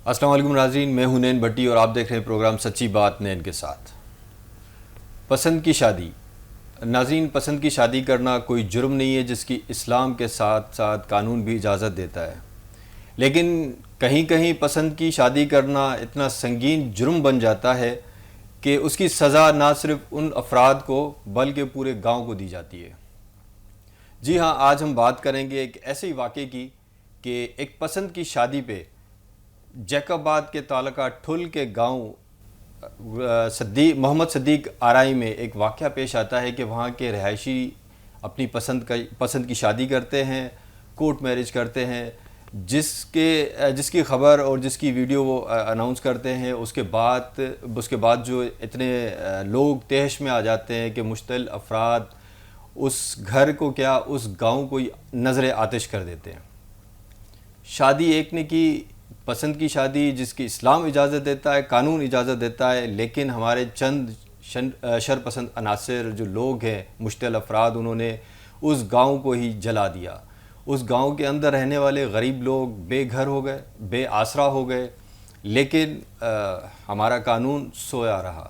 السلام علیکم ناظرین، میں ہوں نین بھٹی اور آپ دیکھ رہے ہیں پروگرام سچی بات نین کے ساتھ۔ پسند کی شادی۔ ناظرین، پسند کی شادی کرنا کوئی جرم نہیں ہے جس کی اسلام کے ساتھ ساتھ قانون بھی اجازت دیتا ہے، لیکن کہیں کہیں پسند کی شادی کرنا اتنا سنگین جرم بن جاتا ہے کہ اس کی سزا نہ صرف ان افراد کو بلکہ پورے گاؤں کو دی جاتی ہے۔ جی ہاں، آج ہم بات کریں گے ایک ایسے واقعے کی کہ ایک پسند کی شادی پہ جیکب آباد کے تعلقہ ٹھل کے گاؤں محمد صدیق آرائی میں ایک واقعہ پیش آتا ہے کہ وہاں کے رہائشی اپنی پسند کی شادی کرتے ہیں، کورٹ میرج کرتے ہیں، جس کی خبر اور جس کی ویڈیو وہ اناؤنس کرتے ہیں، اس کے بعد جو اتنے لوگ تہش میں آ جاتے ہیں کہ مشتعل افراد اس گھر کو کیا اس گاؤں کو نظر آتش کر دیتے ہیں۔ شادی ایک نے کی، پسند کی شادی جس کی اسلام اجازت دیتا ہے، قانون اجازت دیتا ہے، لیکن ہمارے چند شرپسند عناصر جو لوگ ہیں، مشتعل افراد، انہوں نے اس گاؤں کو ہی جلا دیا۔ اس گاؤں کے اندر رہنے والے غریب لوگ بے گھر ہو گئے، بے آسرا ہو گئے، لیکن ہمارا قانون سویا رہا۔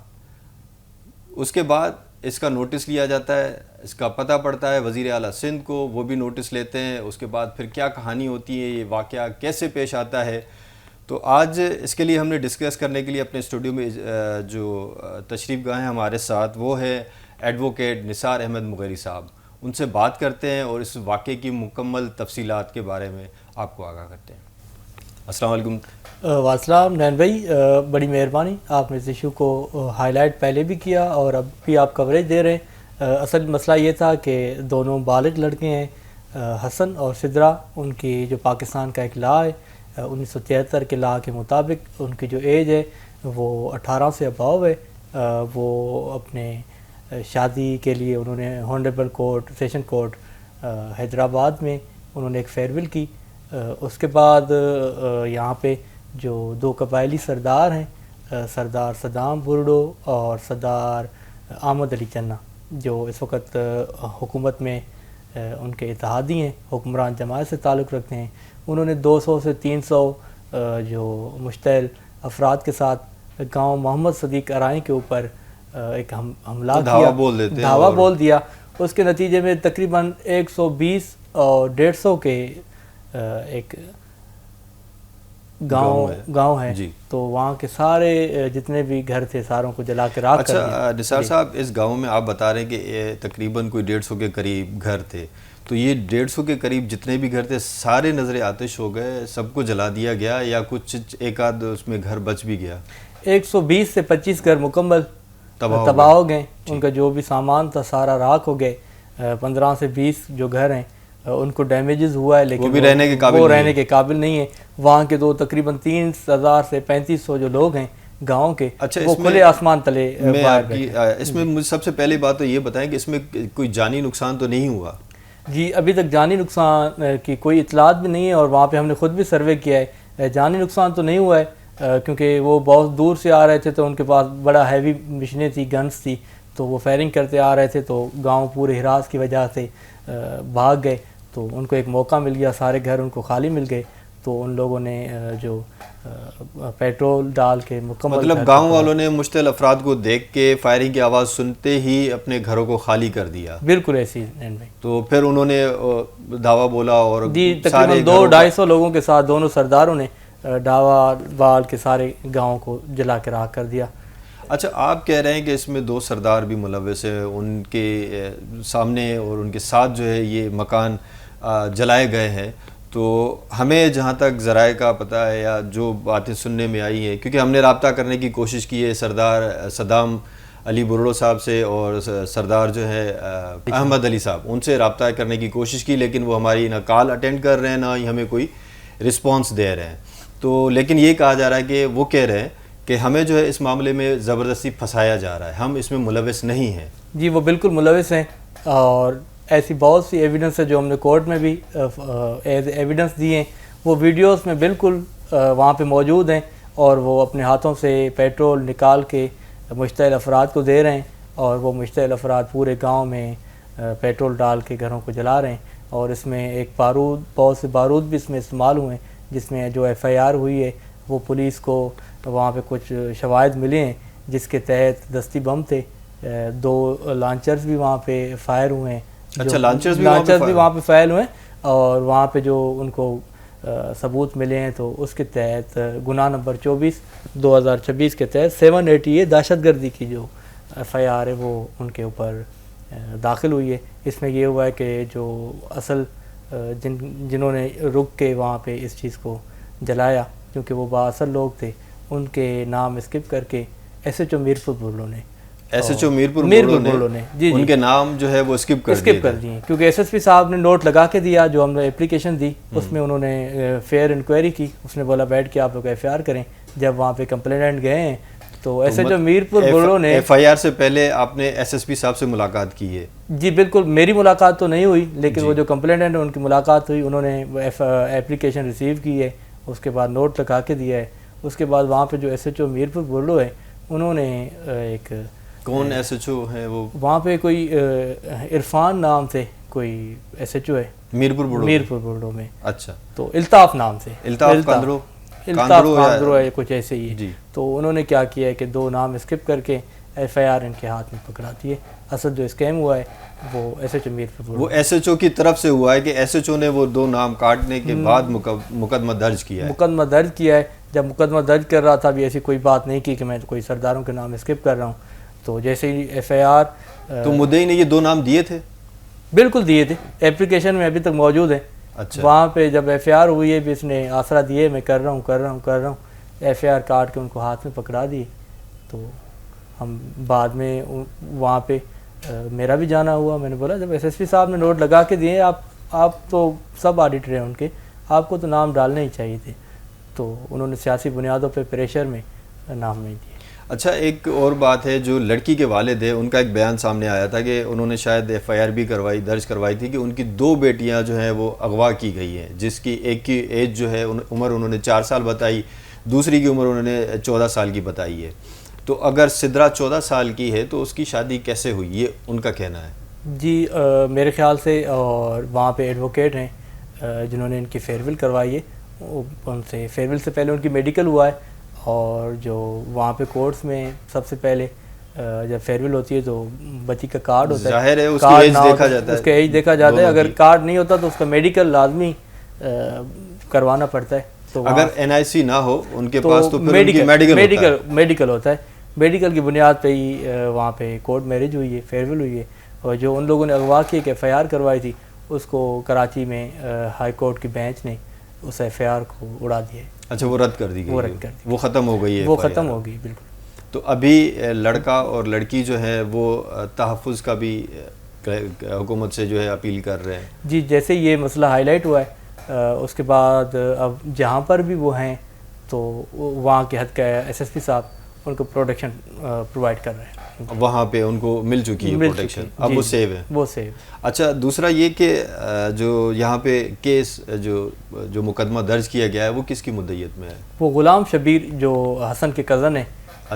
اس کے بعد اس کا نوٹس لیا جاتا ہے، اس کا پتہ پڑتا ہے وزیر اعلیٰ سندھ کو، وہ بھی نوٹس لیتے ہیں۔ اس کے بعد پھر کیا کہانی ہوتی ہے، یہ واقعہ کیسے پیش آتا ہے، تو آج اس کے لیے ہم نے ڈسکس کرنے کے لیے اپنے اسٹوڈیو میں جو تشریف گاہ ہیں ہمارے ساتھ، وہ ہے ایڈوکیٹ نثار احمد مغیری صاحب۔ ان سے بات کرتے ہیں اور اس واقعے کی مکمل تفصیلات کے بارے میں آپ کو آگاہ کرتے ہیں۔ السلام علیکم۔ والسلام نین بھائی، بڑی مہربانی، آپ نے اس ایشو کو ہائی لائٹ پہلے بھی کیا اور اب بھی آپ کوریج دے رہے ہیں۔ اصل مسئلہ یہ تھا کہ دونوں بالغ لڑکے ہیں، حسن اور سدرا، ان کی جو پاکستان کا ایک لا ہے 1973 کے لا کے مطابق ان کی جو ایج ہے وہ 18 سے اباؤ ہے۔ وہ اپنے شادی کے لیے انہوں نے ہانریبل کورٹ، سیشن کورٹ حیدرآباد میں انہوں نے ایک فیئرویل کی۔ اس کے بعد یہاں پہ جو دو قبائلی سردار ہیں، سردار صدام بورڈو اور سردار احمد علی چنا، جو اس وقت حکومت میں ان کے اتحادی ہیں، حکمران جماعت سے تعلق رکھتے ہیں، انہوں نے 200 سے 300 جو مشتعل افراد کے ساتھ گاؤں محمد صدیق آرائی کے اوپر ایک حملہ کیا، دھاوا بول دیا۔ اس کے نتیجے میں تقریباً 120 اور 150 کے ایک گاؤں ہے، تو وہاں کے سارے جتنے بھی گھر تھے ساروں کو جلا کے راکھ کر دیا۔ اچھا نثار صاحب، اس گاؤں میں آپ بتا رہے ہیں کہ تقریباً کوئی 150 کے قریب گھر تھے، تو یہ 150 کے قریب جتنے بھی گھر تھے سارے نظر آتش ہو گئے، سب کو جلا دیا گیا یا کچھ ایک آدھ اس میں گھر بچ بھی گیا؟ 120 سے 25 گھر مکمل تباہ ہو گئے، ان کا جو بھی سامان تھا سارا راکھ ہو گئے۔ 15 سے 20 جو گھر ہیں ان کو ڈیمیجز ہوا ہے، لیکن وہ رہنے کے قابل نہیں ہے۔ وہاں کے تقریباً 3000 سے 3500 جو لوگ ہیں گاؤں کے، وہ کھلے آسمان تلے باہر بیٹھے۔ اس میں مجھے سب سے پہلی بات تو یہ بتائیں کہ اس میں کوئی جانی نقصان تو نہیں ہوا؟ جی، ابھی تک جانی نقصان کی کوئی اطلاعات بھی نہیں ہے، اور وہاں پہ ہم نے خود بھی سروے کیا ہے، جانی نقصان تو نہیں ہوا ہے، کیونکہ وہ بہت دور سے آ رہے تھے تو ان کے پاس بڑا ہیوی مشینیں تھی، گنز تھی، تو وہ فائرنگ کرتے آ رہے تھے، تو گاؤں پورے ہراس کی وجہ سے بھاگ گئے، تو ان کو ایک موقع مل گیا، سارے گھر ان کو خالی مل گئے، تو ان لوگوں نے جو پیٹرول ڈال کے مکمل، مطلب گاؤں والوں نے مشتعل افراد کو دیکھ کے فائرنگ کی آواز سنتے ہی اپنے گھروں کو خالی کر دیا؟ بالکل ایسی۔ تو پھر انہوں نے دعویٰ بولا اور جی، تقریباً 200-250 لوگوں کے ساتھ دونوں سرداروں نے دعویٰ بال کے سارے گاؤں کو جلا کے راکھ کر دیا۔ اچھا، آپ کہہ رہے ہیں کہ اس میں 2 سردار بھی ملوث ہیں، ان کے سامنے اور ان کے ساتھ جو ہے یہ مکان جلائے گئے ہیں، تو ہمیں جہاں تک ذرائع کا پتہ ہے یا جو باتیں سننے میں آئی ہیں، کیونکہ ہم نے رابطہ کرنے کی کوشش کی ہے سردار صدام علی بورڈو صاحب سے اور سردار جو ہے احمد علی صاحب، ان سے رابطہ کرنے کی کوشش کی، لیکن وہ ہماری نہ کال اٹینڈ کر رہے ہیں نہ ہی ہمیں کوئی رسپانس دے رہے ہیں۔ تو لیکن یہ کہا جا رہا ہے کہ وہ کہہ رہے ہیں کہ ہمیں جو ہے اس معاملے میں زبردستی پھنسایا جا رہا ہے، ہم اس میں ملوث نہیں ہیں۔ جی، وہ بالکل ملوث ہیں، اور ایسی بہت سی ایویڈنس ہے جو ہم نے کورٹ میں بھی ایز ایویڈنس دی ہیں، وہ ویڈیوز میں بالکل وہاں پہ موجود ہیں، اور وہ اپنے ہاتھوں سے پیٹرول نکال کے مشتعل افراد کو دے رہے ہیں، اور وہ مشتعل افراد پورے گاؤں میں پیٹرول ڈال کے گھروں کو جلا رہے ہیں، اور اس میں ایک بہت سے بارود بھی اس میں استعمال ہوئے ہیں، جس میں جو ایف آئی آر ہوئی ہے وہ پولیس کو وہاں پہ کچھ شواہد ملے ہیں جس کے تحت دستی بم تھے، 2 لانچرز بھی وہاں پہ فائر ہوئے ہیں. اچھا، لانچرز بھی وہاں پہ فائر ہوئے ہیں، اور وہاں پہ جو ان کو ثبوت ملے ہیں تو اس کے تحت گناہ نمبر 24/2026 کے تحت 780 دہشت گردی کی جو FIR ہے وہ ان کے اوپر داخل ہوئی ہے. اس میں یہ ہوا ہے کہ جو اصل جنہوں نے رک کے وہاں پہ اس چیز کو جلایا، کیونکہ وہ بااثر لوگ تھے، ان کے نام اسکپ کر کے SHO میرپور بڑلو نے SHO میرپور بڑلو نے ان کے نام جو ہے وہ اسکپ کر دیے، کیونکہ SSP صاحب نے نوٹ لگا کے دیا جو ہم نے اپلیکیشن دی، اس میں انہوں نے فیئر انکوائری کی. اس نے بولا بیٹھ کے آپ لوگ FIR کریں. جب وہاں پہ کمپلینٹ گئے ہیں تو SHO میرپور بڑلو نے FIR سے پہلے آپ نے SSP صاحب سے ملاقات کی ہے؟ جی بالکل، میری ملاقات تو نہیں ہوئی، لیکن وہ جو کمپلینٹ ان کی ملاقات ہوئی، انہوں نے اپلیکیشن ریسیو کی ہے، اس کے بعد نوٹ لگا کے دیا ہے. اس کے بعد وہاں پہ جو SHO میرپور بڑلو ہے انہوں نے ایک کون SHO ہے وہ؟ وہاں پہ کوئی عرفان نام سے کوئی SHO ہے میرپور بڑلو میں. اچھا، تو الطاف نام سے، الطاف کاندرو ہے کچھ ایسے ہی ہے. تو انہوں نے کیا کیا ہے کہ 2 نام اسکپ کر کے FIR ان کے ہاتھ میں پکڑا دیے. اصل جو اسکیم ہوا ہے وہ SHO میرپور بڑلو، وہ SHO کی طرف سے ہوا ہے کہ SHO نے وہ 2 نام کاٹنے کے بعد مقدمہ درج کیا ہے. جب مقدمہ درج کر رہا تھا ابھی ایسی کوئی بات نہیں کی کہ میں کوئی سرداروں کے نام اسکپ کر رہا ہوں. تو جیسے ہی FIR، تو مدعی نے یہ 2 نام دیے تھے؟ بالکل دیے تھے، اپلیکیشن میں ابھی تک موجود ہیں. اچھا، وہاں پہ جب FIR ہوئی ہے بھی اس نے آسرا دیے میں کر رہا ہوں FIR کاٹ کے ان کو ہاتھ میں پکڑا دی. تو ہم بعد میں وہاں پہ میرا بھی جانا ہوا. میں نے بولا جب SSP صاحب نے نوٹ لگا کے دیے، آپ تو سب آڈیٹر ہیں ان کے، آپ کو تو نام ڈالنے ہی چاہیے تھے. تو انہوں نے سیاسی بنیادوں پہ پریشر میں نام نہیں دیے. اچھا، ایک اور بات ہے، جو لڑکی کے والد ہیں ان کا ایک بیان سامنے آیا تھا کہ انہوں نے شاید FIR بھی درج کروائی تھی کہ ان کی 2 بیٹیاں جو ہیں وہ اغوا کی گئی ہیں، جس کی ایک کی ایج جو ہے عمر انہوں نے 4 سال بتائی، دوسری کی عمر انہوں نے 14 سال کی بتائی ہے. تو اگر سدرا 14 سال کی ہے تو اس کی شادی کیسے ہوئی، یہ ان کا کہنا ہے؟ جی میرے خیال سے، اور وہاں پہ ایڈوکیٹ ہیں جنہوں نے ان کی فیئرویل کروائی ہے، ان سے فیئرویل سے پہلے ان کی میڈیکل ہوا ہے. اور جو وہاں پہ کورٹس میں سب سے پہلے جب فیئرویل ہوتی ہے تو بچی کا کارڈ ہوتا ہے، ظاہر ہے اس کی ایج دیکھا جاتا ہے، اس کا ایج دیکھا جاتا ہے. اگر کارڈ نہیں ہوتا تو اس کا میڈیکل لازمی کروانا پڑتا ہے. تو اگر NIC نہ ہو ان کے پاس تو پھر میڈیکل ہوتا ہے. میڈیکل کی بنیاد پہ ہی وہاں پہ کورٹ میرج ہوئی ہے، فیئرویل ہوئی ہے. اور جو ان لوگوں نے اغوا کی کہ FIR کروائی تھی، اس کو کراچی میں ہائی کورٹ کی بینچ نے اس FIR کو اڑا دیا ہے. اچھا، وہ رد کر دی گئی، وہ ختم ہو گئی ہے، وہ ختم ہو گئی بالکل. تو ابھی لڑکا اور لڑکی جو ہے وہ تحفظ کا بھی حکومت سے جو ہے اپیل کر رہے ہیں. جی جیسے یہ مسئلہ ہائی لائٹ ہوا ہے، اس کے بعد اب جہاں پر بھی وہ ہیں تو وہاں کے حد کا SSP صاحب ان کو پروٹیکشن پرووائڈ کر رہے ہیں. وہاں پہ ان کو مل چکی ہے پروٹیکشن، اب وہ سیو ہے. وہ سیو. اچھا، دوسرا یہ کہ جو یہاں پہ کیس جو مقدمہ درج کیا گیا ہے وہ کس کی مدعیت میں ہے؟ وہ غلام شبیر جو حسن کے کزن ہیں،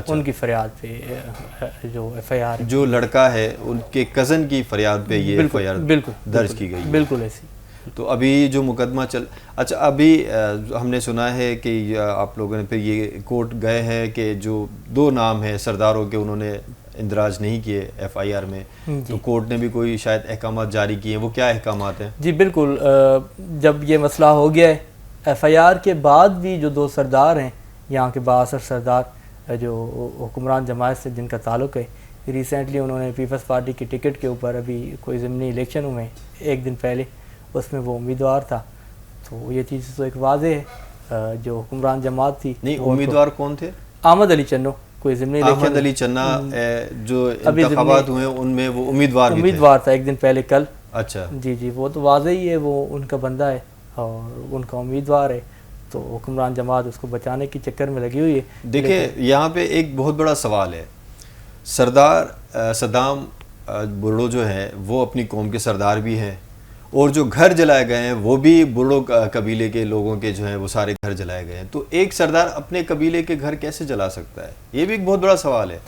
ان کی فریاد پہ جو FIR، جو لڑکا ہے ان کے کزن کی فریاد پہ یہ FIR درج کی گئی. بالکل ایسی. تو ابھی جو مقدمہ اچھا، ابھی ہم نے سنا ہے کہ آپ لوگوں نے پھر یہ کورٹ گئے ہیں کہ جو 2 نام ہیں سرداروں کے انہوں نے اندراج نہیں کیے FIR میں، تو کورٹ نے بھی کوئی شاید احکامات جاری کیے ہیں. وہ کیا احکامات ہیں؟ جی بالکل، جب یہ مسئلہ ہو گیا ہے FIR کے بعد بھی جو 2 سردار ہیں یہاں کے بااثر سردار جو حکمران جماعت سے جن کا تعلق ہے، ریسنٹلی انہوں نے پیپلز پارٹی کی ٹکٹ کے اوپر ابھی کوئی ضمنی الیکشن ہوئے 1 دن پہلے، اس میں وہ امیدوار تھا. تو یہ چیز تو ایک واضح ہے، جو حکمران جماعت تھی. نہیں، امیدوار کون تھے؟ احمد علی چنو. کوئی ضمنی احمد علی چنا جو انتخابات ہوئے ان میں وہ امیدوار تھا 1 دن پہلے کل. اچھا جی وہ تو واضح ہی ہے، وہ ان کا بندہ ہے اور ان کا امیدوار ہے. تو حکمران جماعت اس کو بچانے کی چکر میں لگی ہوئی ہے. دیکھیں یہاں پہ ایک بہت بڑا سوال ہے. سردار صدام بڑھڑو جو ہیں وہ اپنی قوم کے سردار بھی ہیں، اور جو گھر جلائے گئے ہیں وہ بھی بڑھڑو قبیلے کے لوگوں کے جو ہیں وہ سارے گھر جلائے گئے ہیں. تو ایک سردار اپنے قبیلے کے گھر کیسے جلا سکتا ہے؟ یہ بھی ایک بہت بڑا سوال ہے.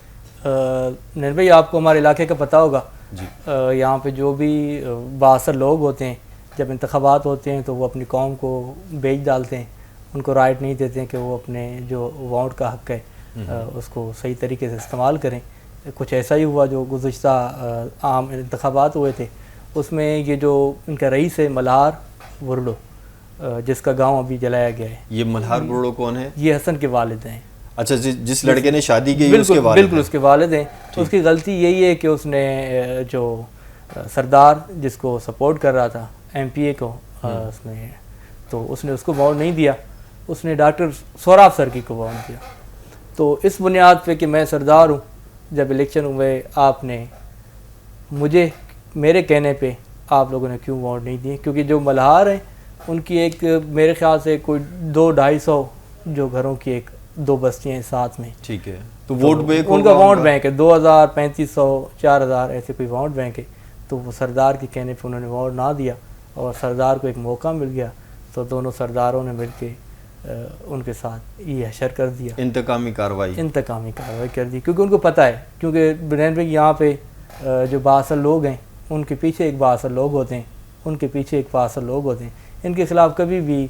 نیر بھائی آپ کو ہمارے علاقے کا پتہ ہوگا، یہاں پہ جو بھی بااثر لوگ ہوتے ہیں جب انتخابات ہوتے ہیں تو وہ اپنی قوم کو بیچ ڈالتے ہیں ان کو رائٹ نہیں دیتے ہیں کہ وہ اپنے جو ووٹ کا حق ہے اس کو صحیح طریقے سے استعمال کریں. کچھ ایسا ہی ہوا جو گزشتہ عام انتخابات ہوئے تھے, اس میں یہ جو ان کا رئیس ہے ملہار برڈو, جس کا گاؤں ابھی جلایا گیا ہے. یہ ملہار برڈو کون ہے؟ یہ حسن کے والد ہیں. اچھا, جس لڑکے نے شادی کی اس کے والد؟ بالکل اس کے والد ہیں. اس کی غلطی یہی ہے کہ اس نے جو سردار جس کو سپورٹ کر رہا تھا ایم پی اے کو, اس میں تو اس نے اس کو ووٹ نہیں دیا, اس نے ڈاکٹر سوراب سرکی کو ووٹ دیا. تو اس بنیاد پہ کہ میں سردار ہوں, جب الیکشن ہوئے آپ نے مجھے میرے کہنے پہ آپ لوگوں نے کیوں ووٹ نہیں دیے؟ کیونکہ جو ملہار ہیں ان کی ایک میرے خیال سے کوئی 200-250 جو گھروں کی ایک 2 بستیاں ہیں ساتھ میں. ٹھیک ہے, تو ووٹ بینک ان کا ووٹ بینک ہے 2000 3500 4000 ایسے کوئی ووٹ بینک ہے. تو وہ سردار کے کہنے پہ انہوں نے ووٹ نہ دیا اور سردار کو ایک موقع مل گیا, تو دونوں سرداروں نے مل کے ان کے ساتھ یہ حشر کر دیا, انتقامی کارروائی کر دی. کیونکہ ان کو پتہ ہے, کیونکہ بنین بھائی یہاں پہ جو بااثر لوگ ہیں ان کے پیچھے ایک بااثر لوگ ہوتے ہیں, ان کے پیچھے ایک بااثر لوگ ہوتے ہیں. ان کے خلاف کبھی بھی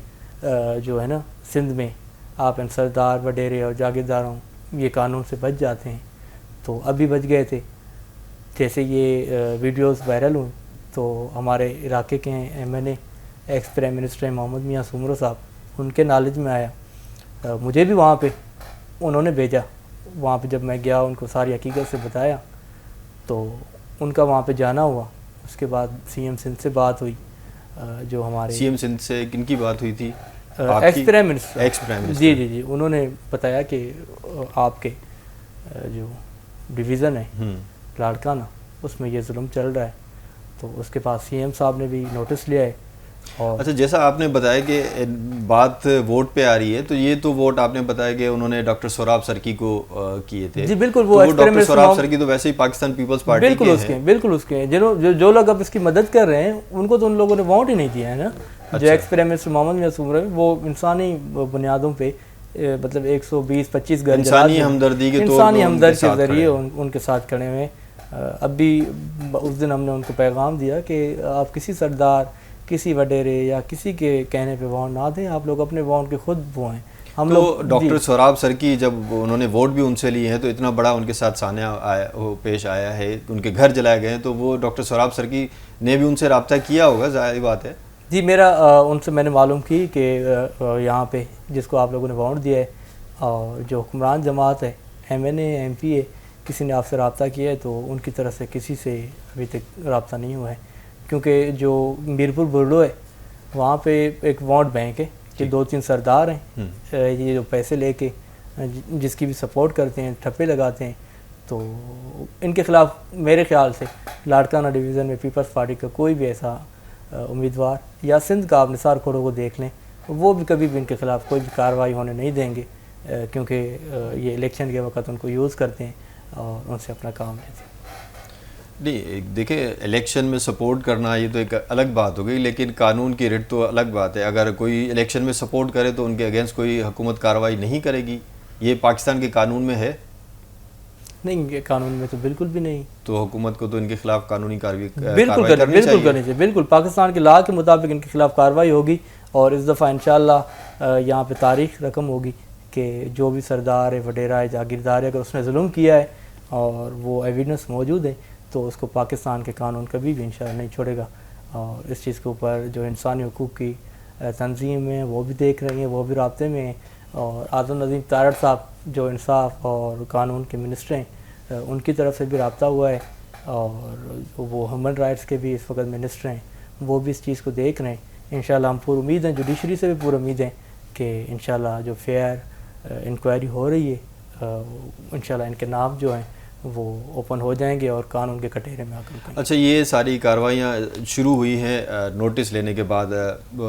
جو ہے نا سندھ میں آپ ان سردار وڈیرے اور جاگیرداروں یہ قانون سے بچ جاتے ہیں. تو ابھی بچ گئے تھے. جیسے یہ ویڈیوز وائرل ہوئیں تو ہمارے علاقے کے ہیں ایم این اے ایکس پرائم منسٹر محمد میاں سومرو صاحب, ان کے نالج میں آیا, مجھے بھی وہاں پہ انہوں نے بھیجا. وہاں پہ جب میں گیا ان کو ساری حقیقت سے بتایا تو ان کا وہاں پہ جانا ہوا. اس کے بعد سی ایم سندھ سے بات ہوئی, جو ہمارے سی ایم سندھ سے کن کی بات ہوئی تھی؟ Ex prime minister. Ex prime minister. جی انہوں نے بتایا کہ آپ کے جو ڈویژن ہے لاڑکانہ اس میں یہ ظلم چل رہا ہے. تو اس کے پاس سی ایم صاحب نے بھی نوٹس لیا ہے. اچھا, جیسا آپ نے بتایا کہ بات ووٹ پہ آ رہی ہے, تو یہ تو ووٹ آپ نے بتایا کہ انہوں نے ڈاکٹر سوراب سرکی کو کیے تھے. جی بالکل, وہ ڈاکٹر سوراب سرکی تو ویسے ہی پاکستان پیپلز پارٹی کے ہیں. بالکل اس کے ہیں. جو لوگ اب اس کی مدد کر رہے ہیں ان کو تو ان لوگوں نے ووٹ ہی نہیں دیا ہے نا. جو ایکس پرائم منسٹر محمد میاں سومرو وہ انسانی بنیادوں پہ مطلب 120-25 گھر انسانی ہمدردی کے ذریعے ان کے ساتھ کھڑے ہوئے. اب بھی اس دن ہم نے ان کو پیغام دیا کہ آپ کسی سردار, کسی وڈیرے یا کسی کے کہنے پہ ووٹ نہ دیں, آپ لوگ اپنے ووٹ کے خود وہ ہیں. ہم لوگ ڈاکٹر سوراب سرکی جب انہوں نے ووٹ بھی ان سے لیے ہیں تو اتنا بڑا ان کے ساتھ سانحہ پیش آیا ہے, ان کے گھر جلائے گئے ہیں, تو وہ ڈاکٹر سوراب سرکی نے بھی ان سے رابطہ کیا ہوگا, ظاہر بات ہے. جی میرا ان سے میں نے معلوم کی کہ یہاں پہ جس کو آپ لوگوں نے ووٹ دیا ہے اور جو حکمران جماعت ہے M N A M P A, کسی نے آپ سے رابطہ کیا ہے تو ان کی طرف سے کسی سے ابھی تک رابطہ نہیں ہوا ہے. کیونکہ جو میرپور برڈو ہے وہاں پہ ایک ووٹ بینک ہے کہ 2-3 سردار ہیں, یہ جو پیسے لے کے جس کی بھی سپورٹ کرتے ہیں, ٹھپے لگاتے ہیں. تو ان کے خلاف میرے خیال سے لاڑکانہ ڈویژن میں پیپلز پارٹی کا کوئی بھی ایسا امیدوار, یا سندھ کا آپ نثار کھوڑو کو دیکھ لیں, وہ بھی کبھی بھی ان کے خلاف کوئی بھی کارروائی ہونے نہیں دیں گے, کیونکہ یہ الیکشن کے وقت ان کو یوز کرتے ہیں اور ان سے اپنا کام لیتے ہیں. نہیں دیکھیں, الیکشن میں سپورٹ کرنا یہ تو ایک الگ بات ہو گئی, لیکن قانون کی رٹ تو الگ بات ہے. اگر کوئی الیکشن میں سپورٹ کرے تو ان کے اگینسٹ کوئی حکومت کارروائی نہیں کرے گی, یہ پاکستان کے قانون میں ہے نہیں. یہ قانون میں تو بالکل بھی نہیں. تو حکومت کو تو ان کے خلاف قانونی کارروائی کرنی چاہیے. بالکل پاکستان کے لا کے مطابق ان کے خلاف کارروائی ہوگی, اور اس دفعہ انشاءاللہ یہاں پہ تاریخ رقم ہوگی کہ جو بھی سردار ہے, وڈیرا ہے, جاگیردار ہے, اگر اس نے ظلم کیا ہے اور وہ ایویڈنس موجود ہے تو اس کو پاکستان کے قانون کبھی بھی انشاءاللہ نہیں چھوڑے گا. اور اس چیز کے اوپر جو انسانی حقوق کی تنظیم ہیں وہ بھی دیکھ رہی ہیں, وہ بھی رابطے میں ہیں. اور اعظم نظیم تارڑ صاحب جو انصاف اور قانون کے منسٹر ہیں, ان کی طرف سے بھی رابطہ ہوا ہے, اور وہ ہیومن رائٹس کے بھی اس وقت منسٹر ہیں, وہ بھی اس چیز کو دیکھ رہے ہیں. انشاءاللہ ہم پور امید ہیں, جوڈیشری سے بھی پور امید ہیں کہ انشاءاللہ جو فیئر انکوائری ہو رہی ہے انشاءاللہ ان کے نام جو ہیں وہ اوپن ہو جائیں گے اور قانون کے کٹہرے میں آ کر. اچھا, یہ ساری کارروائیاں شروع ہوئی ہیں نوٹس لینے کے بعد.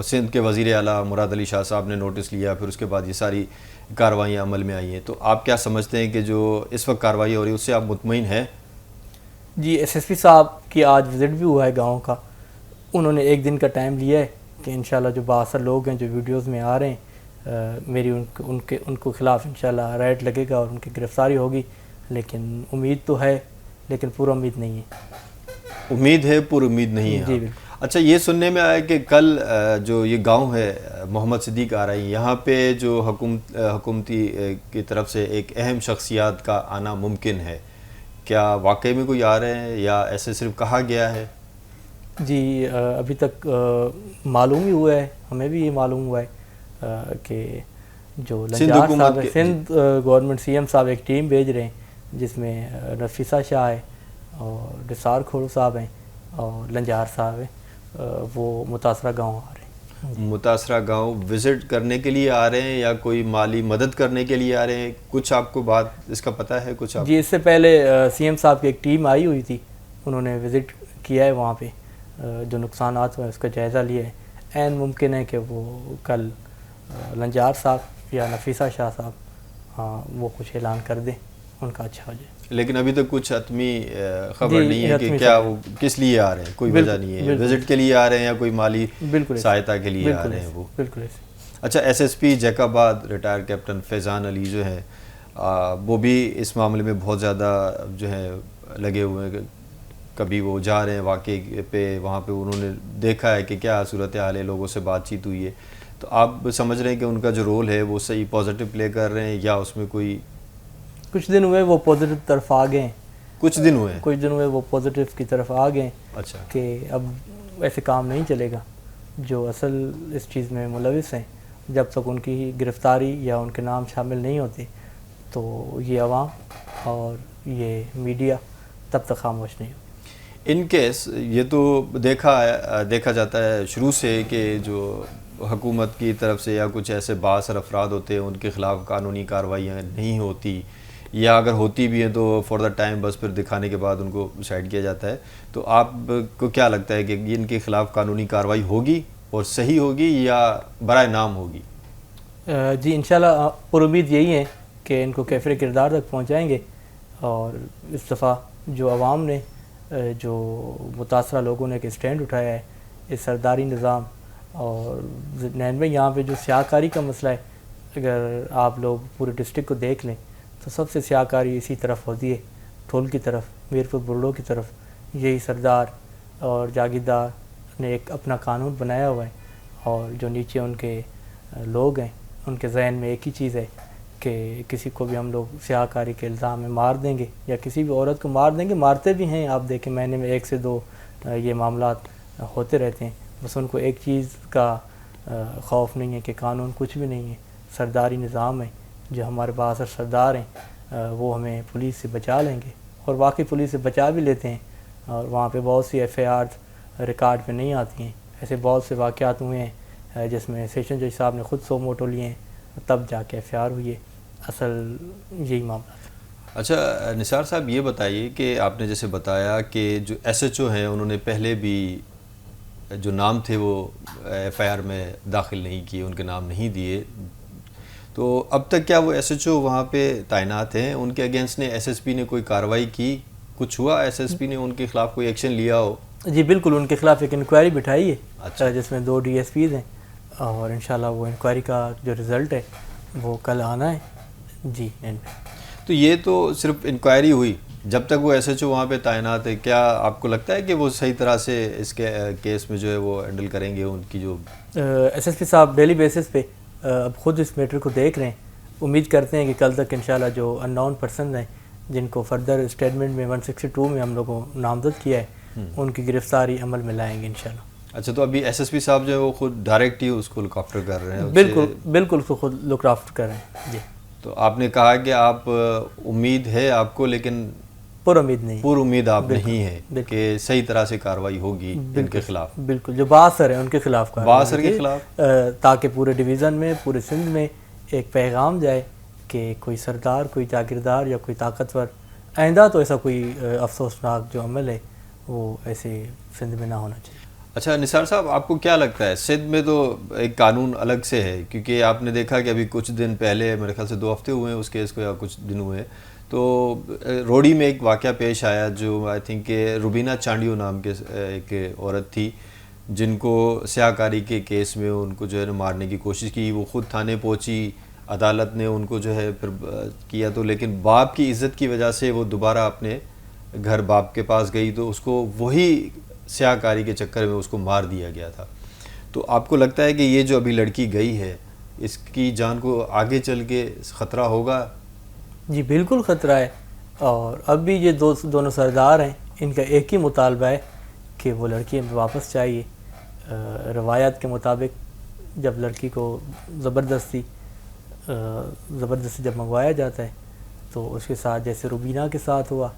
سندھ کے وزیر اعلیٰ مراد علی شاہ صاحب نے نوٹس لیا, پھر اس کے بعد یہ ساری کارروائیاں عمل میں آئی ہیں. تو آپ کیا سمجھتے ہیں کہ جو اس وقت کارروائی ہو رہی ہے اس سے آپ مطمئن ہیں؟ جی ایس ایس پی صاحب کی آج وزٹ بھی ہوا ہے گاؤں کا. انہوں نے 1 دن کا ٹائم لیا ہے کہ انشاءاللہ جو بااثر لوگ ہیں جو ویڈیوز میں آ رہے ہیں, میری ان کو خلاف انشاءاللہ رائٹ لگے گا اور ان کی گرفتاری ہوگی. لیکن امید تو ہے, لیکن پورا امید نہیں ہے. امید ہے, پر امید نہیں ہے. جی اچھا یہ سننے میں آیا کہ کل جو یہ گاؤں ہے محمد صدیق آرائی، یہاں پہ جو حکومتی کی طرف سے ایک اہم شخصیات کا آنا ممکن ہے، کیا واقعی میں کوئی آ رہے ہیں یا ایسے صرف کہا گیا ہے؟ جی ابھی تک معلوم ہی ہوا ہے، ہمیں بھی یہ معلوم ہوا ہے کہ جو لنجار صاحب ہے، سندھ گورنمنٹ سی ایم صاحب ایک ٹیم بھیج رہے ہیں جس میں نفیسہ شاہ ہے اور نثار کھوڑو صاحب ہیں اور لنجار صاحب ہیں، وہ متاثرہ گاؤں آ رہے ہیں۔ متاثرہ گاؤں وزٹ کرنے کے لیے آ رہے ہیں یا کوئی مالی مدد کرنے کے لیے آ رہے ہیں؟ کچھ آپ کو بات اس کا پتہ ہے کچھ آپ؟ جی اس سے پہلے سی ایم صاحب کی ایک ٹیم آئی ہوئی تھی، انہوں نے وزٹ کیا ہے وہاں پہ، جو نقصانات ہوئے اس کا جائزہ لیا ہے۔ عین ممکن ہے کہ وہ کل لنجار صاحب یا نفیسہ شاہ صاحب وہ کچھ اعلان کر دیں، ان کا اچھا ہو جائے۔ لیکن ابھی تک کچھ حتمی خبر نہیں ہے کہ کیا وہ کس لیے آ رہے ہیں، کوئی وجہ نہیں ہے، وزٹ کے لیے آ رہے ہیں یا کوئی مالی سہایتا کے لیے آ رہے ہیں وہ؟ بالکل۔ اچھا ایس ایس پی جیک آباد ریٹائر کیپٹن فیضان علی جو ہے وہ بھی اس معاملے میں بہت زیادہ جو ہے لگے ہوئے ہیں، کبھی وہ جا رہے ہیں واقعے پہ، وہاں پہ انہوں نے دیکھا ہے کہ کیا صورتحال ہے، لوگوں سے بات چیت ہوئی ہے، تو آپ سمجھ رہے ہیں کہ ان کا جو رول ہے وہ صحیح پازیٹیو پلے کر رہے ہیں یا اس میں کوئی؟ کچھ دن ہوئے وہ پازیٹیو طرف آ گئے ہیں، کچھ دن ہوئے وہ پازیٹیو کی طرف آ گئے ہیں۔ اچھا کہ اب ایسے کام نہیں چلے گا، جو اصل اس چیز میں ملوث ہیں جب تک ان کی گرفتاری یا ان کے نام شامل نہیں ہوتے تو یہ عوام اور یہ میڈیا تب تک خاموش نہیں ہوتی۔ ان کیس یہ تو دیکھا جاتا ہے شروع سے کہ جو حکومت کی طرف سے یا کچھ ایسے بااثر افراد ہوتے ہیں ان کے خلاف قانونی کارروائیاں نہیں ہوتی، یا اگر ہوتی بھی ہیں تو فار دا ٹائم بس پھر دکھانے کے بعد ان کو سائڈ کیا جاتا ہے، تو آپ کو کیا لگتا ہے کہ ان کے خلاف قانونی کارروائی ہوگی اور صحیح ہوگی یا برائے نام ہوگی؟ جی انشاءاللہ پر امید یہی ہے کہ ان کو کیفر کردار تک پہنچائیں گے، اور اس دفعہ جو عوام نے جو متاثرہ لوگوں نے ایک اسٹینڈ اٹھایا ہے اس سرداری نظام اور نینوے یہاں پہ جو سیاہ کاری کا مسئلہ ہے، اگر آپ لوگ پورے ڈسٹرکٹ کو دیکھ لیں تو سب سے سیاہ کاری اسی طرف ہوتی ہے، ٹھول کی طرف، میرپور برڈو کی طرف۔ یہی سردار اور جاگیردار نے ایک اپنا قانون بنایا ہوا ہے، اور جو نیچے ان کے لوگ ہیں ان کے ذہن میں ایک ہی چیز ہے کہ کسی کو بھی ہم لوگ سیاہ کاری کے الزام میں مار دیں گے یا کسی بھی عورت کو مار دیں گے، مارتے بھی ہیں، آپ دیکھیں مہینے میں 1 سے 2 یہ معاملات ہوتے رہتے ہیں۔ بس ان کو ایک چیز کا خوف نہیں ہے کہ قانون کچھ بھی نہیں ہے، سرداری نظام ہے، جو ہمارے بااثر سردار ہیں وہ ہمیں پولیس سے بچا لیں گے، اور واقعی پولیس سے بچا بھی لیتے ہیں، اور وہاں پہ بہت سی ایف آئی آر ریکارڈ پہ نہیں آتی ہیں۔ ایسے بہت سے واقعات ہوئے ہیں جس میں سیشن جج صاحب نے خود 100 موٹو لیے ہیں تب جا کے ایف آئی آر ہوئی ہے، اصل یہی معاملہ۔ اچھا نثار صاحب یہ بتائیے کہ آپ نے جیسے بتایا کہ جو ایس ایچ او ہیں انہوں نے پہلے بھی جو نام تھے وہ ایف آئی آر میں داخل نہیں کیے، ان کے نام نہیں دیے، تو اب تک کیا وہ ایس ایچ او وہاں پہ تعینات ہیں؟ ان کے اگینسٹ نے ایس ایس پی نے کوئی کارروائی کی؟ کچھ ہوا ایس ایس پی نے ان کے خلاف کوئی ایکشن لیا ہو؟ جی بالکل، ان کے خلاف ایک انکوائری بٹھائی ہے، اچھا، جس میں 2 ڈی ایس پیز ہیں، اور انشاءاللہ وہ انکوائری کا جو رزلٹ ہے وہ کل آنا ہے۔ جی تو یہ تو صرف انکوائری ہوئی، جب تک وہ ایس ایچ او وہاں پہ تعینات ہے، کیا آپ کو لگتا ہے کہ وہ صحیح طرح سے اس کے کیس میں جو ہے وہ ہینڈل کریں گے؟ ان کی جو ایس ایس پی صاحب ڈیلی بیسس پہ اب خود اس میٹر کو دیکھ رہے ہیں، امید کرتے ہیں کہ کل تک انشاءاللہ جو ان نون پرسنز ہیں جن کو فردر اسٹیٹمنٹ میں 162 میں ہم لوگوں نامزد کیا ہے ان کی گرفتاری عمل میں لائیں گے انشاءاللہ۔ اچھا، تو ابھی ایس ایس پی صاحب جو ہے وہ خود ڈائریکٹ ہی اس کو لک آفٹر کر رہے ہیں؟ بالکل اس کو خود لک آفٹر کر رہے ہیں۔ جی تو آپ نے کہا کہ آپ امید ہے آپ کو، لیکن پر امید نہیں، پر امید آپ نہیں ہے کہ صحیح طرح سے کارروائی ہوگی ان کے خلاف؟ بالکل، جو بااثر ہے ان کے خلاف بااثر کے خلاف، تاکہ پورے ڈویژن میں، پورے سندھ میں ایک پیغام جائے کہ کوئی سردار، کوئی جاگیردار یا کوئی طاقتور آئندہ تو ایسا کوئی افسوسناک جو عمل ہے وہ ایسے سندھ میں نہ ہونا چاہیے۔ اچھا نثار صاحب، آپ کو کیا لگتا ہے سندھ میں تو ایک قانون الگ سے ہے، کیونکہ آپ نے دیکھا کہ ابھی کچھ دن پہلے، میرے خیال سے 2 ہفتے ہوئے ہیں اس کیس کو یا کچھ دن ہوئے ہیں، تو روڑی میں ایک واقعہ پیش آیا جو آئی تھنک کہ روبینہ چانڈیو نام کے ایک عورت تھی جن کو سیاہ کاری کے کیس میں ان کو جو ہے مارنے کی کوشش کی، وہ خود تھانے پہنچی، عدالت نے ان کو جو ہے پھر کیا، تو لیکن باپ کی عزت کی وجہ سے وہ دوبارہ اپنے گھر باپ کے پاس گئی، تو اس کو وہی سیاہ کاری کے چکر میں اس کو مار دیا گیا تھا. تو آپ کو لگتا ہے کہ یہ جو ابھی لڑکی گئی ہے اس کی جان کو آگے چل کے خطرہ ہوگا؟ جی بالکل خطرہ ہے، اور اب بھی یہ دونوں سردار ہیں، ان کا ایک ہی مطالبہ ہے کہ وہ لڑکی ہمیں واپس چاہیے. روایات کے مطابق جب لڑکی کو زبردستی جب منگوایا جاتا ہے تو اس کے ساتھ جیسے روبینہ کے ساتھ ہوا،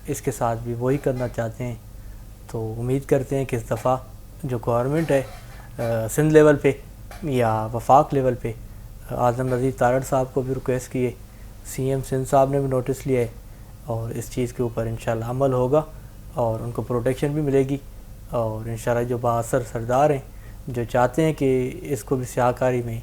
اس کے ساتھ بھی وہی کرنا چاہتے ہیں. تو امید کرتے ہیں کہ اس دفعہ جو گورنمنٹ ہے سندھ لیول پہ یا وفاق لیول پہ، اعظم نذیر تارڑ صاحب کو بھی ریکویسٹ کیے، سی ایم سندھ صاحب نے بھی نوٹس لیا ہے، اور اس چیز کے اوپر انشاءاللہ عمل ہوگا اور ان کو پروٹیکشن بھی ملے گی. اور انشاءاللہ جو بااثر سردار ہیں جو چاہتے ہیں کہ اس کو بھی سیاہ کاری میں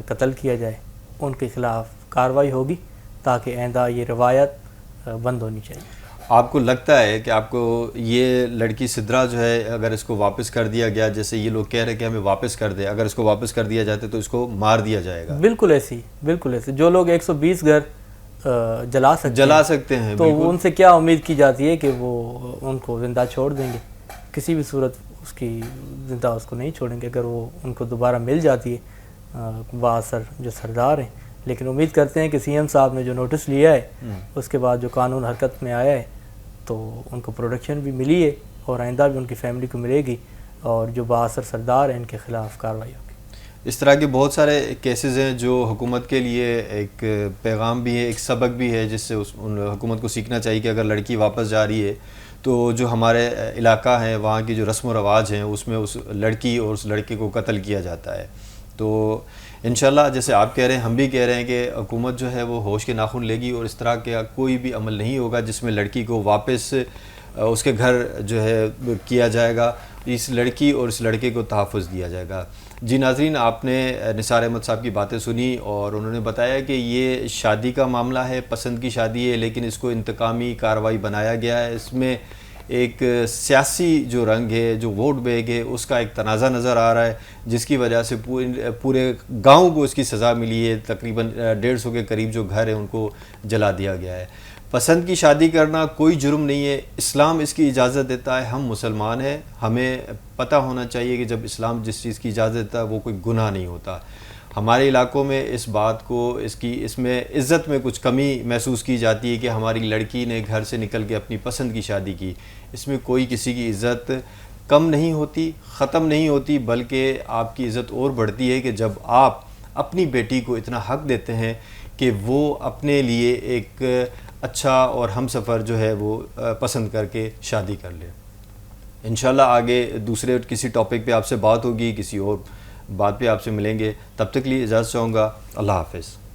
قتل کیا جائے، ان کے خلاف کارروائی ہوگی تاکہ آئندہ یہ روایت بند ہونی چاہیے. آپ کو لگتا ہے کہ آپ کو یہ لڑکی سدرا جو ہے اگر اس کو واپس کر دیا گیا، جیسے یہ لوگ کہہ رہے ہیں کہ ہمیں واپس کر دے، اگر اس کو واپس کر دیا جاتا تو اس کو مار دیا جائے گا؟ بالکل ایسی جو لوگ 120 گھر جلا سکتے ہیں تو ان سے کیا امید کی جاتی ہے کہ وہ ان کو زندہ چھوڑ دیں گے؟ کسی بھی صورت اس کی زندہ اس کو نہیں چھوڑیں گے اگر وہ ان کو دوبارہ مل جاتی ہے بااثر جو سردار ہیں. لیکن امید کرتے ہیں کہ سی ایم صاحب نے جو نوٹس لیا ہے اس کے بعد جو قانون حرکت میں آیا ہے تو ان کو پروٹیکشن بھی ملی ہے، اور آئندہ بھی ان کی فیملی کو ملے گی، اور جو بااثر سردار ہیں ان کے خلاف کارروائی ہوگی. اس طرح کے بہت سارے کیسز ہیں جو حکومت کے لیے ایک پیغام بھی ہے، ایک سبق بھی ہے، جس سے حکومت کو سیکھنا چاہیے کہ اگر لڑکی واپس جا رہی ہے تو جو ہمارے علاقہ ہے وہاں کی جو رسم و رواج ہیں اس میں اس لڑکی اور اس لڑکے کو قتل کیا جاتا ہے. تو انشاءاللہ جیسے آپ کہہ رہے ہیں ہم بھی کہہ رہے ہیں کہ حکومت جو ہے وہ ہوش کے ناخن لے گی، اور اس طرح کا کوئی بھی عمل نہیں ہوگا جس میں لڑکی کو واپس اس کے گھر جو ہے کیا جائے گا. اس لڑکی اور اس لڑکے کو تحفظ دیا جائے گا. جی ناظرین، آپ نے نثار احمد صاحب کی باتیں سنی، اور انہوں نے بتایا کہ یہ شادی کا معاملہ ہے، پسند کی شادی ہے، لیکن اس کو انتقامی کارروائی بنایا گیا ہے. اس میں ایک سیاسی جو رنگ ہے، جو ووٹ بیگ ہے، اس کا ایک تنازع نظر آ رہا ہے، جس کی وجہ سے پورے گاؤں کو اس کی سزا ملی ہے. تقریباً 150 کے قریب جو گھر ہیں ان کو جلا دیا گیا ہے. پسند کی شادی کرنا کوئی جرم نہیں ہے، اسلام اس کی اجازت دیتا ہے. ہم مسلمان ہیں، ہمیں پتہ ہونا چاہیے کہ جب اسلام جس چیز کی اجازت دیتا ہے وہ کوئی گناہ نہیں ہوتا. ہمارے علاقوں میں اس بات کو اس میں عزت میں کچھ کمی محسوس کی جاتی ہے کہ ہماری لڑکی نے گھر سے نکل کے اپنی پسند کی شادی کی. اس میں کوئی کسی کی عزت کم نہیں ہوتی، ختم نہیں ہوتی، بلکہ آپ کی عزت اور بڑھتی ہے کہ جب آپ اپنی بیٹی کو اتنا حق دیتے ہیں کہ وہ اپنے لیے ایک اچھا اور ہم سفر جو ہے وہ پسند کر کے شادی کر لے. انشاءاللہ آگے دوسرے کسی ٹاپک پہ آپ سے بات ہوگی، کسی اور بات پہ آپ سے ملیں گے. تب تک لیے اجازت چاہوں گا. اللہ حافظ.